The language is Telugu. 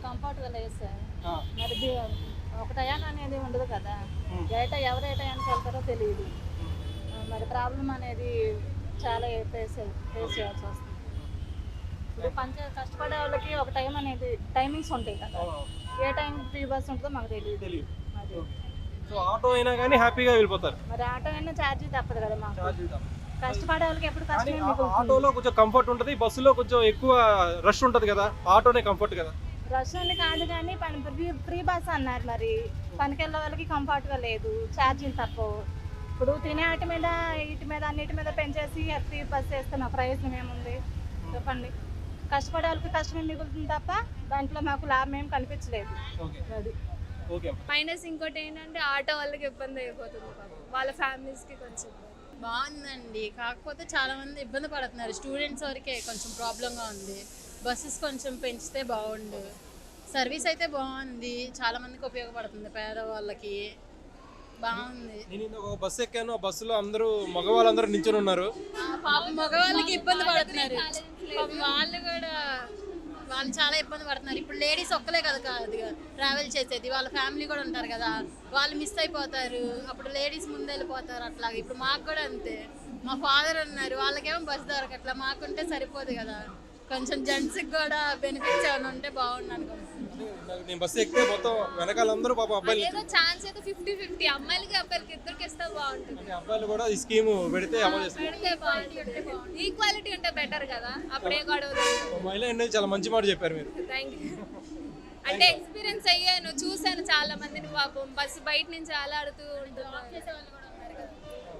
కంఫర్ట్గా లేదు సార్. ఆ, మరి ఒక టయాన్ అనేది ఉండదు కదా. ఉమ్, ఎవరు ఏ టయానికి వెళ్తారో తెలియదు. మరి ప్రాబ్లం అనేది చాలా ఫేస్ చేయాల్సి వస్తుంది. ఇప్పుడు కష్టపడే వాళ్ళకి ఒక టైం అనేది టైమింగ్స్ ఉంటాయి కదా. అవును, ఏ టైం ఫ్రీ బస్ ఉంటుందో మాకు తెలియదు. తెలియదు. అది ఓకే. సో ఆటో అయినా కానీ హ్యాపీగా వెళ్ళిపోతారు. మరి ఆటో అయినా ఛార్జీ తప్పదు కదా మాకు. ఛార్జ్ ఇద్దాం. కష్టపడే వాళ్ళకి ఎప్పుడు కానీ కష్టమే మిగులుతుంది. ఆటోలో కొంచెం కంఫర్ట్ ఉంటుంది, బస్సులో కొంచెం ఎక్కువ రష్ ఉంటుంది కదా, ఆటోనే కంఫర్ట్ కదా. రష్ అని కాదు కానీ ఫ్రీ బస్ అన్నారు. మరి పనికి వెళ్ళే వాళ్ళకి కంఫర్ట్గా లేదు, ఛార్జీలు తప్పవు. ఇప్పుడు తినే వీటి మీద అన్నిటి మీద పెంచేసి ఫ్రీ బస్ వేస్తున్న ప్రయోజనం ఏముంది చెప్పండి. కష్టపడే వాళ్ళకి కష్టమే మిగులుతుంది తప్ప దాంట్లో మాకు లాభం ఏం కనిపించలేదు. ఓకే అది ఓకే. మైనస్ ఇంకోటి ఏంటంటే ఆటో వాళ్ళకి ఇబ్బంది అయిపోతుంది పాపం. వాళ్ళ ఫ్యామిలీస్కి కొంచెం బాగుందండి, కాకపోతే చాలా మంది ఇబ్బంది పడుతున్నారు. స్టూడెంట్స్ వరకే కొంచెం ప్రాబ్లంగా ఉంది. బస్సెస్ కొంచెం పెంచితే బాగుండు. సర్వీస్ అయితే బాగుంది, చాలా మందికి ఉపయోగపడుతుంది, పేదవాళ్ళకి బాగుంది. నేను ఇందాక ఒక బస్సు ఎక్కాను, ఆ బస్సులో అందరూ మగవాళ్ళందరూ నించొని ఉన్నారు. పాపం మగవాళ్ళకి ఇబ్బంది పడుతున్నారు. పాపం వాళ్ళు చాలా ఇబ్బంది పడుతున్నారు. ఇప్పుడు లేడీస్ ఒక్కలే కదా ట్రావెల్ చేసేది, వాళ్ళ ఫ్యామిలీ కూడా ఉంటారు కదా, వాళ్ళు మిస్ అయిపోతారు. అప్పుడు లేడీస్ ముందు వెళ్ళిపోతారు. అట్లా ఇప్పుడు మాకు కూడా అంతే. మా ఫాదర్ ఉన్నారు, వాళ్ళకేమో బస్ దొరకట్లా, మాకుంటే సరిపోదు కదా. కొంచెం జెంట్స్కి కూడా బెనిఫిట్స్ ఏమైనా ఉంటే బాగుండు అనుకుంటున్నాను. నేను బస్సు ఎక్కితే మొత్తం వెనకాల అందరూ పాప అబ్బాయిలు ఏదో ఛాన్స్ అయితే 50-50 అమ్మాయిలకి అబ్బాయిలకి ఇద్దరికి ఇస్తే బాగుంటుంది. అంటే అబ్బాయిలు కూడా ఈ స్కీమ్ పెడితే అమలు చేస్తారు. పెడితే బాగుంటుంది. ఈక్వాలిటీ ఉంటే బెటర్ కదా, అప్పుడే గొడవలు. మహిళ అండి, చాలా మంచి మాట చెప్పారు మీరు. Thank you. అంటే ఎక్స్పీరియన్స్ అయ్యాను, చూశాను చాలా మందిని. పాపం బస్సు బయట నుంచి అలా ఆడుతూ ఉంటున్నారు.